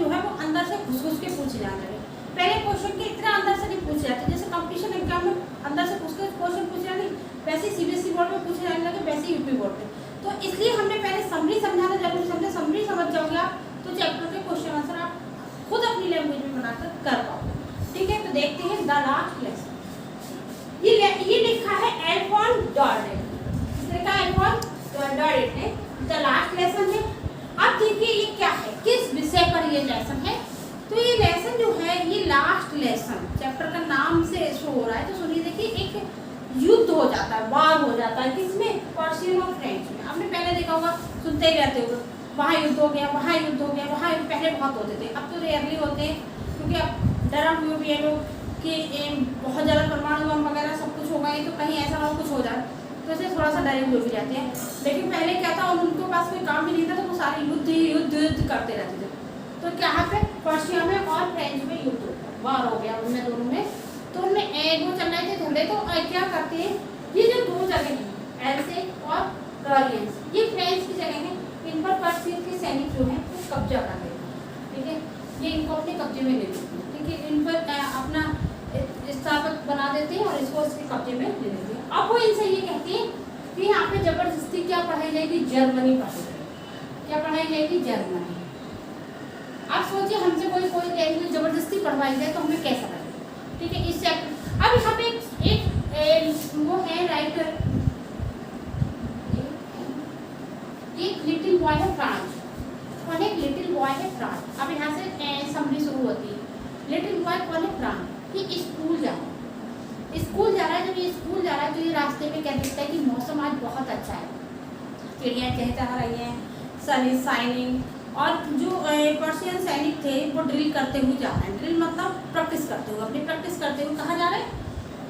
जो है वो अंदर से घुस घुस के पूछे जाने लगे। पहले क्वेश्चन के इतना अंदर से नहीं पूछे जाते, जैसे कंपटीशन एग्जाम में अंदर से घुस के क्वेश्चन पूछे जाने, वैसे सीबीएसई बोर्ड में पूछे जाने लगे, वैसे यूपी बोर्ड में। तो इसलिए हमने पहले समरी समझाना जरूरी समझे। समरी समझ जाओगे आप तो चैप्टर के क्वेश्चन आंसर आप खुद अपनी लैंग्वेज में बनाकर कर पाओगे। ठीक है, तो देखते हैं द लास्ट लेसन। ये लिखा है एल्फोन डॉर्डेट, लिखा है एल्फोन डॉर्डेट ने द लास्ट लेसन है। अब देखिए ये क्या है, किस विषय पर ये लेसन है। तो ये लेसन जो है ये लास्ट लेसन, चैप्टर का नाम से शो हो रहा है। तो सुनिए, देखिए एक युद्ध हो जाता है, वार हो जाता है, किसमें, पर्शियन और फ्रेंच में। आपने पहले देखा होगा, सुनते ही रहते हो, वहाँ युद्ध हो गया, वहाँ युद्ध हो गया, वहाँ पहले बहुत होते थे, अब तो रेयरली होते हैं, क्योंकि अब डरा हुए भी है लोग कि बहुत ज़्यादा परमाणु बम वगैरह सब कुछ होगा, तो कहीं ऐसा ना कुछ हो जाए, तो इसलिए थोड़ा सा डरे हुए भी जाते हैं। लेकिन पहले क्या था, उनके पास कोई काम भी नहीं था, तो वो सारे युद्ध युद्ध करते रहते थे। तो क्या पे पर्शिया में और फ्रेंच में युद्ध हो गया, वार हो गया उनमें दोनों में। तो उनमें वो चल रहे थे झगड़े। तो क्या करते हैं, ये जो दो जगह हैं एल्सेक और ट्रायंस, ये फ्रेंच की जगह है, इन पर पर्शियन के सैनिक जो हैं वो कब्जा कर लेते हैं। ठीक है, ये इनको अपने कब्जे में ले लेते हैं। ठीक है, इन पर अपना स्थापक बना देते हैं और इसको इसके कब्जे में ले लेते हैं। अब वो इनसे ये कहते हैं कि यहाँ पे जबरदस्ती क्या पढ़ाई जाएगी, जर्मनी पढ़ाई जाएगी। क्या पढ़ाई जाएगी, जर्मनी। आप सोचिए, हमसे कोई लैंग्वेज जबरदस्ती पढ़वाई जाए तो हमें कैसा लगेगा। ठीक है, इस चैप्टर अब यहाँ पे एक वो है राइटर, एक लिटिल बॉय है फ्रांस, कौन है, लिटिल बॉय है फ्रांस। अब यहाँ से समरी शुरू होती है। लिटिल बॉय कौन है, फ्रांस। ये स्कूल जा रहा है, स्कूल जा रहा है। जब ये स्कूल जा रहा है तो ये रास्ते में क्या दिखता है कि मौसम आज बहुत अच्छा है, चिड़ियाँ चहचहा रही हैं, सन इज शाइनिंग। और जो पर्शियन सैनिक थे वो ड्रिल करते हुए जा रहे हैं। ड्रिल मतलब प्रैक्टिस करते हुए, अपनी प्रैक्टिस करते हुए कहाँ जा रहे हैं,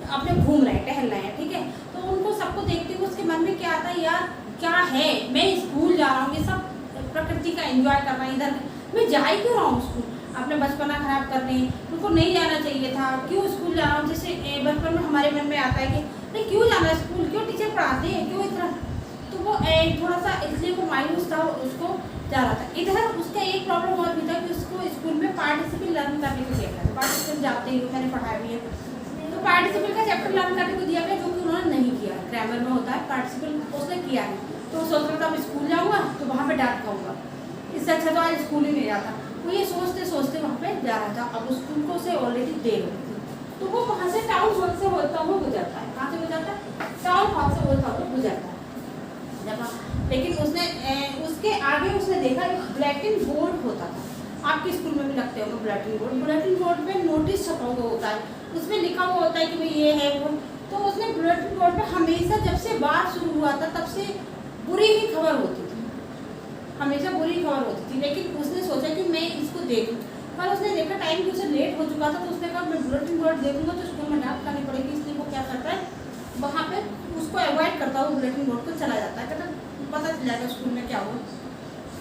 अपने घूम रहे हैं, टहल रहे हैं। ठीक है, तो उनको सबको देखते हुए उसके मन में क्या आता है, यार क्या है, मैं स्कूल जा रहा हूँ, ये सब प्रकृति का एंजॉय कर रहा है, इधर मैं जा ही क्यों रहा हूँ स्कूल, अपने बचपना खराब करने, उनको नहीं जाना चाहिए था, क्यों स्कूल जा रहा हूँ। जैसे बचपन में हमारे मन में आता है कि नहीं क्यों जाना है स्कूल, क्यों टीचर पढ़ाते हैं, क्यों इतना। तो वो थोड़ा सा इसलिए वो मायूस था, उसको जा रहा था। इधर उसका एक प्रॉब्लम और भी था कि उसको स्कूल में पार्टिसिपल लर्न करने को दिया गया। पार्टिसिपल जाते ही मैंने पढ़ाया भी है, तो पार्टिसिपल का चैप्टर लर्न करने को दिया गया, जो कि उन्होंने नहीं किया। ग्रामर में होता है पार्टिसिपल, उसने किया है। तो सोच रहा था अब स्कूल जाऊँगा तो वहाँ पर डांट खाऊंगा, इससे अच्छा तो आज स्कूल ही नहीं जाता। वो ये सोचते सोचते वहाँ पे जा रहा था। अब स्कूल को से ऑलरेडी देर हो गई थी, तो वो वहाँ से टाउन हॉल से होता हुआ गुजरता है। कहाँ से गुजरता है, टाउन हॉल से होता हुआ गुजरता है। लेकिन उसने उसके आगे उसने देखा एक बुलेटिन बोर्ड होता था। आपके स्कूल में भी लगते होंगे बुलेटिन बोर्ड। बुलेटिन बोर्ड पे नोटिस छपा हुआ होता है, उसमें लिखा हुआ होता है कि भाई ये है वो। तो उसने बुलेटिन बोर्ड पे हमेशा जब से बात शुरू हुआ था तब से बुरी ही खबर होती थी, हमेशा बुरी खबर होती थी। लेकिन उसने सोचा कि मैं इसको देखूं, पर उसने देखा टाइम कि उसे लेट हो चुका था। तो उसने कहा मैं बुलेटिन बोर्ड देखूंगा तो स्कूल में डांट खानी पड़ेगी, इसलिए वो क्या करता है, वहाँ पे उसको अवॉइड करता हुआ बुलेटिन बोर्ड को चला जाता है। कहता पता चल जाएगा स्कूल में क्या हुआ,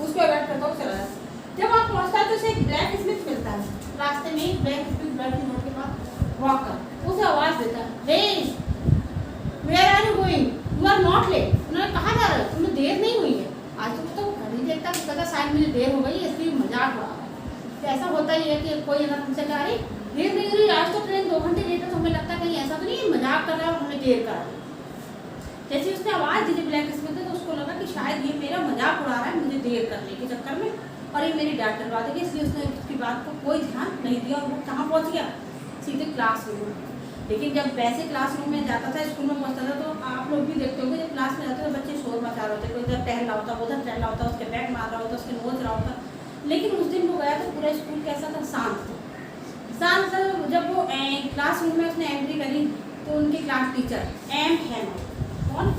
उसको अवॉइड करता हुआ चला जाता है। जब वहाँ पहुँचता है तो उसे एक ब्लैक स्मिथ मिलता है, रास्ते में एक ब्लैक स्मिथ बुलेटिन बोर्ड के पास वॉक कर उसे आवाज़ देता है, where are you going, you are not late. उन्होंने कहाँ जा रहे हो, तुम्हें देर नहीं हुई है। आज तो घर ही देखता कि पता शायद मुझे देर हो गई इसलिए मजाक उड़ा रहा है। तो ऐसा होता ही है कि कोई अगर हमसे कह रही देर नहीं हुई, आज तो ट्रेन 2 घंटे लेट है, तो हमें लगता है कहीं ऐसा तो नहीं मजाक कर रहा है और हमें देर करा रही। जैसे उसने आवाज़ दी ब्लैक स्मिथ तो उसको लगा कि शायद ये मेरा मजाक उड़ा रहा है मुझे देर करने के चक्कर में, और ये मेरी डांट डलवा देगी। इसलिए उसने उसकी बात को कोई ध्यान नहीं दिया और वो कहाँ पहुँच गया, सीधे क्लासरूम। लेकिन जब वैसे क्लासरूम में जाता था, स्कूल में पहुँचता था, तो आप लोग भी देखते होंगे जब क्लास में जाते तो बच्चे शोर मचा रहे होते, कोई इधर टहल रहा होता, उधर टहल रहा होता, उसके बैग मार रहा होता, उसके नोच रहा होता। लेकिन उस दिन वो गया तो पूरा स्कूल कैसा था, शांत था। शांत था। जब वो क्लासरूम में उसने एंट्री करी तो उनके क्लास टीचर एम हेमन, कौन,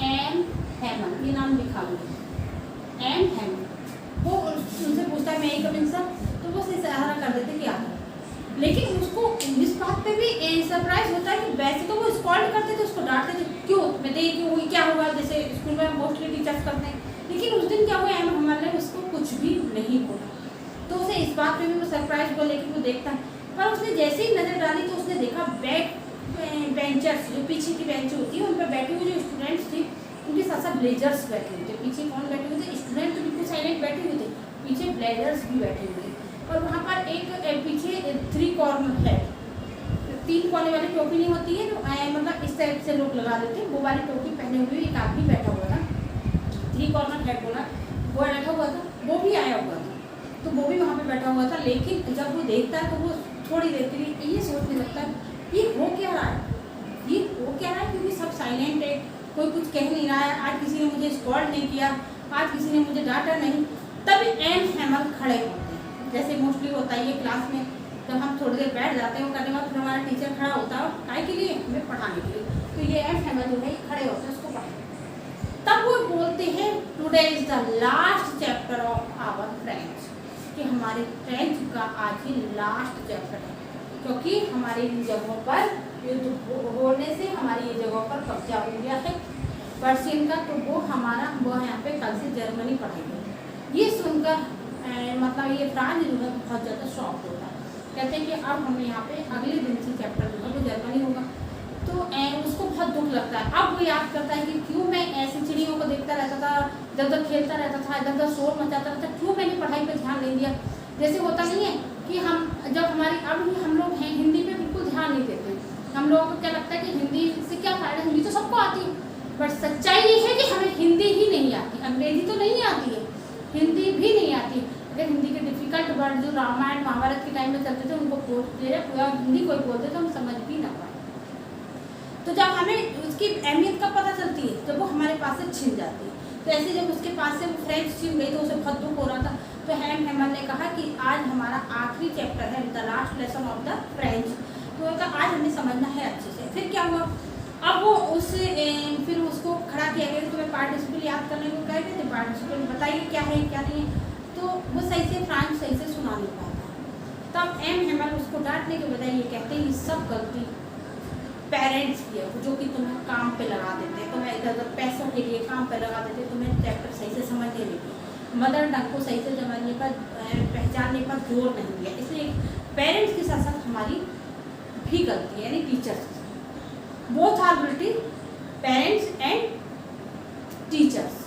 एम हेमन, ये नाम लिखा हुआ एम हेमन, वो उनसे पूछता है मैं एक कमिंग सर, तो वो इशारा कर देते कि आता है। लेकिन उसको इस बात पे भी सरप्राइज होता है कि वैसे तो वो स्कॉल्ड करते थे, उसको डांटते थे, क्यों मैं दे क्यों हुई, क्या हुआ, जैसे स्कूल में मोस्टली टीचर्स करते हैं। लेकिन उस दिन क्या हुआ, एम हमारे उसको कुछ भी नहीं बोला, तो उसे इस बात पे भी वो सरप्राइज हुआ। लेकिन वो देखता है, पर उसने जैसे ही नज़र डाली तो उसने देखा बैक बेंचर्स, जो पीछे की बेंच होती है उन पर बैठे हुए जो स्टूडेंट्स थे, उनके साथ साथ ब्लेजर्स बैठे हुए थे। पीछे कौन बैठे हुए थे, स्टूडेंट तो बिल्कुल साइलेंट बैठे हुए थे, पीछे ब्लेजर्स भी बैठे हुए थे। और वहाँ पर एक पीछे 3 कॉर्नर है, 3 कोने वाली टोपी नहीं होती है जो मतलब इस टाइप से लोग लगा देते हैं, वो वाली टोपी पहने हुए एक आदमी बैठा हुआ था, 3 कॉर्नर है बोला, वो बैठा हुआ था, वो भी आया हुआ था, तो वो भी वहाँ पे बैठा हुआ था। लेकिन जब वो देखता है तो वो थोड़ी देर के लिए ये सोचने लगता है ये हो क्या रहा है, ये हो क्या रहा है, क्योंकि सब साइलेंट है, कोई कुछ कह नहीं रहा है, आज किसी ने मुझे स्कॉल्ड नहीं किया, आज किसी ने मुझे डांटा नहीं। तभी एम हैमल खड़े होते हैं, जैसे मोस्टली होता है ये क्लास में, जब हम थोड़ी देर बैठ जाते हैं, वो करने के बाद फिर हमारा टीचर खड़ा होता है काय के लिए, हमें पढ़ाने के लिए, तो ये एम हैमल जो है ये खड़े होते हैं उसको पढ़ाने। तब वो बोलते हैं today is the last chapter of our French, कि हमारे फ्रेंच का आज ही लास्ट चैप्टर है, क्योंकि हमारी इन जगहों पर युद्ध होने से हमारी ये जगहों पर कब्जा हो गया है पर्शियन का, तो वो यहाँ पे कल से जर्मनी पढ़ाएंगे। ये सुनकर मतलब ये फ्रांस जो है बहुत ज़्यादा शॉक होता है, कहते हैं कि अब हमें यहाँ पे अगले दिन से चैप्टर जो है वो जर्मनी होगा, तो उसको बहुत दुख लगता है। अब वो याद करता है कि क्यों मैं ऐसी चिड़ियों को देखता रहता था, जब तक खेलता रहता था, इधर उधर शोर मचाता रहता, क्यों मैंने पढ़ाई पर ध्यान नहीं दिया। जैसे होता नहीं है कि हम जब हमारी अब भी हम लोग हैं हिंदी पे बिल्कुल ध्यान नहीं देते, हम लोगों को क्या लगता है कि हिंदी से क्या फ़ायदा, हिंदी तो सबको आती है, बट सच्चाई ये है कि हमें हिंदी ही नहीं आती, अंग्रेजी तो नहीं आती है, हिंदी भी नहीं आती। अगर हिंदी के डिफ़िकल्ट वर्ड जो रामायण महाभारत के टाइम में चलते थे उनको पूरा हिंदी कोई बोलते तो हम समझ भी ना पाए। तो जब हमें उसकी अहमियत कब पता चलती है, जब वो हमारे पास से छिन जाती है। तो ऐसे जब उसके पास से वो फ्रेंच छिन गई तो उसे बहुत दुख हो रहा था, तो एम हैमल ने कहा कि आज हमारा आखिरी चैप्टर है, the last lesson of the French, तो आज हमें समझना है अच्छे से। फिर क्या हुआ, अब वो फिर उसको खड़ा किया गया, तुम्हें पार्टिसिपल याद करने को कह रहे थे, पार्टिसिपल बताइए क्या है क्या नहीं है, तो वो सही से फ्रांस सही से सुना नहीं पाता। तब एम हैमल उसको डांटने के बजाय ये कहते हैं ये सब गलती पेरेंट्स की है, जो कि तुम्हें काम पे लगा देते हैं, तुम्हें इधर उधर पैसों के लिए काम पे लगा देते हैं, तुम्हें चैप्टर सही से समझने नहीं, मदर टंग को सही से समझने पर पहचानने पर जोर नहीं दिया, इसलिए पेरेंट्स के साथ साथ हमारी भी गलती है, यानी teachers, both are guilty, parents and teachers,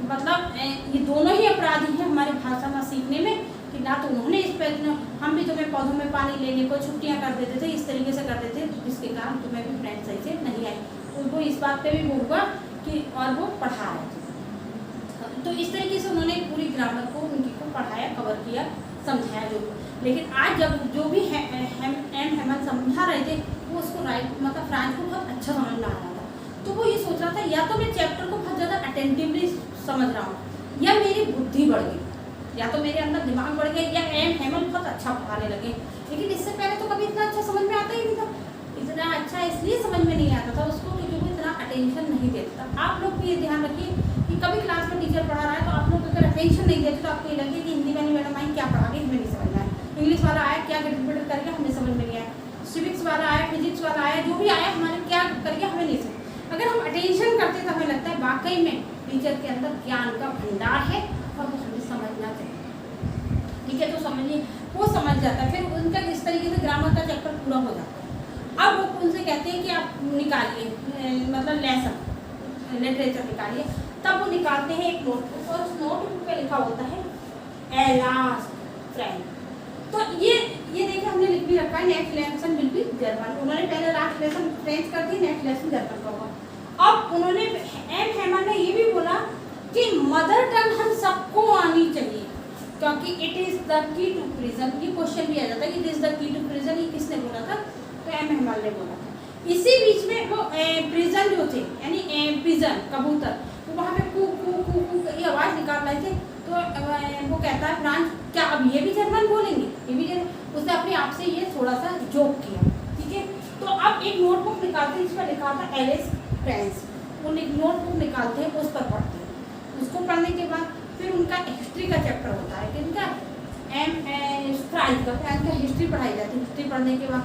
मतलब ये दोनों ही अपराधी हैं हमारे भाषा में सीखने में, कि ना तो उन्होंने इस पर, हम भी तुम्हें पौधों में पानी लेने को छुट्टियां कर देते थे, इस तरीके से करते थे जिसके कारण तुम्हें भी फ्रेंड सही से नहीं आए, उनको इस बात पे भी वो हुआ कि और वो पढ़ा रहे थे। तो इस तरीके से उन्होंने पूरी ग्रामर को उनकी को पढ़ाया, कवर किया, समझाया जो। लेकिन आज जब जो भी एम हैमल समझा रहे थे वो उसको राइट मतलब फ्रांस को बहुत अच्छा समझ में आ रहा था, तो वो ये सोच रहा था या तो मैं चैप्टर को बहुत ज़्यादा अटेंटिवली समझ रहा हूँ, या मेरी बुद्धि बढ़ गई, या तो मेरे अंदर दिमाग बढ़ गया, या एम हैमल बहुत अच्छा पढ़ाने लगे। लेकिन इससे पहले तो कभी इतना अच्छा समझ में आता ही नहीं था, इतना अच्छा इसलिए समझ में नहीं आता था उसको क्योंकि वो इतना अटेंशन नहीं देता था। आप लोग भी ये ध्यान रखिए कि कभी क्लास में टीचर पढ़ा रहा है तो आप लोग अगर अटेंशन नहीं देते तो आपको ये लगे कि हिंदी वाली मैडम आई क्या पढ़ा रही हमें नहीं समझ में आया, इंग्लिश वाला आया क्या गड़बड़ करके हमें समझ में नहीं आया, सिविक्स वाला आया, फिजिक्स वाला आया, जो भी आया हमारे क्या करके हमें नहीं समझ। अगर हम अटेंशन करते तो हमें लगता है वाकई में टीचर के अंदर ज्ञान का भंडार है और वो हमें समझना चाहिए, ठीक है। तो समझिए वो समझ जाता है, फिर उनका इस तरीके से ग्रामर का चैप्टर पूरा हो जाता है। अब वो उनसे कहते हैं कि आप निकालिए मतलब लेसन लिटरेचर निकालिए, तब वो निकालते हैं एक नोटबुक और उस नोटबुक पे लिखा होता है एलास फ्रेंड। तो ये देखिए हमने लिख भी रखा है next lesson will be German, उन्होंने पहले लास्ट लेसन फ्रेंच कर दी, नेक्स्ट लेसन जर्मन का होगा। अब उन्होंने एम हैमल ने ये भी बोला कि मदर टंग हम सबको आनी चाहिए क्योंकि it is the key to prison, ये क्वेश्चन भी आ जाता है कि it is the key to prison, ये किसने बोला था, तो एम हैमल ने बोला था। इसी बीच में वो प्रिजन जो थे यानी प्रिजन कबूतर, तो वहाँ पे कू कू कू कू ये आवाज़ निकाल रहे थे, तो वो कहता है फ्रांस क्या अब ये भी जर्मन बोलेंगे, ये भी जर्मन, उसने अपने आप से ये थोड़ा सा जोक किया, ठीक है। तो अब एक नोटबुक निकालते हैं, इस पर लिखा था एलिस फ्रेंच, वो नोटबुक निकालते हैं, उस पर पढ़ते हैं, उसको पढ़ने के बाद फिर उनका हिस्ट्री का चैप्टर होता है, किनका फ्रांस का हिस्ट्री पढ़ाई जाती है। हिस्ट्री पढ़ने के बाद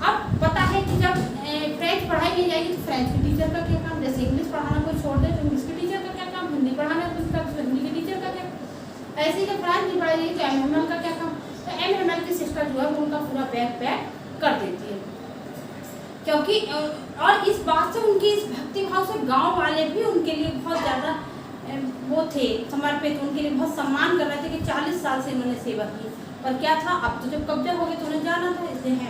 अब पता है कि जब फ्रेंच पढ़ाई नहीं जाएगी तो फ्रेंच के टीचर का क्या काम, जैसे इंग्लिश पढ़ाना कोई छोड़ दे तो इंग्लिश के टीचर का क्या काम, हिंदी पढ़ाना तो उसका हिंदी के टीचर का क्या, ऐसे ही जब फ्रांस नहीं पढ़ाई जाएगी तो एम हैमल का क्या काम। तो एम हैमल की सिस्टर जो है वो उनका पूरा बैग पैक कर देती है, क्योंकि और इस बात से उनकी इस भक्ति भाव से गाँव वाले भी उनके लिए बहुत ज़्यादा वो थे समर्पित, उनके लिए बहुत सम्मान कर रहे थे कि 40 साल से इन्होंने सेवा की, पर क्या था, अब तो जब कब्जा हो गया तो उन्हें जाना था, इसलिए है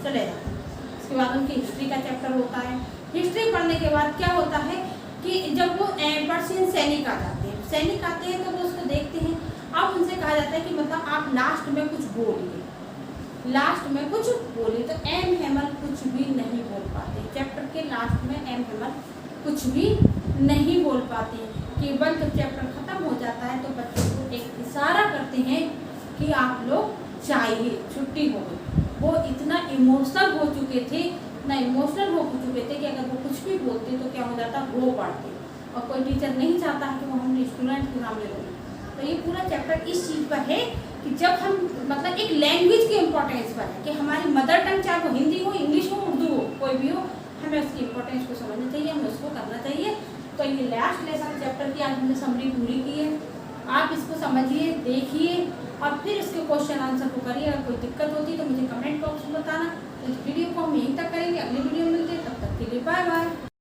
चले जाते। उसके बाद उनकी हिस्ट्री का चैप्टर होता है। हिस्ट्री पढ़ने के बाद क्या होता है कि जब वो पर्शियन सैनिक आ जाते हैं, सैनिक आते हैं तो वो उसको देखते हैं। अब उनसे कहा जाता है कि मतलब आप लास्ट में कुछ बोलिए, लास्ट में कुछ बोलिए। तो एम हेमल कुछ भी नहीं बोल पाते, चैप्टर के लास्ट में एम हेमल कुछ भी नहीं बोल पाते। केवल जब चैप्टर खत्म हो जाता है तो बच्चों को एक इशारा करते हैं कि आप लोग चाहिए, छुट्टी हो गई। वो इतना इमोशनल हो चुके थे, इतना इमोशनल हो चुके थे कि अगर वो कुछ भी बोलते तो क्या हो जाता, रो पड़ते। और कोई टीचर नहीं चाहता है कि वो हम स्टूडेंट के सामने रोए। तो ये पूरा चैप्टर इस चीज़ पर है कि जब हम मतलब एक लैंग्वेज के इम्पोर्टेंस पर है कि हमारी मदर टंग, चाहे वो हिंदी हो, इंग्लिश हो, उर्दू हो, कोई भी हो, हमें उसकी इम्पोर्टेंस को समझना चाहिए, हमें उसको करना चाहिए। तो ये लास्ट लेसन चैप्टर की आज हमने समरी पूरी की है। आप इसको समझिए, देखिए और फिर इसके क्वेश्चन आंसर को करिए। अगर कोई दिक्कत होती तो मुझे कमेंट बॉक्स में बताना। तो इस वीडियो को हम यहीं तक करेंगे, अगली वीडियो में मिलते हैं, तब तक के लिए बाय बाय।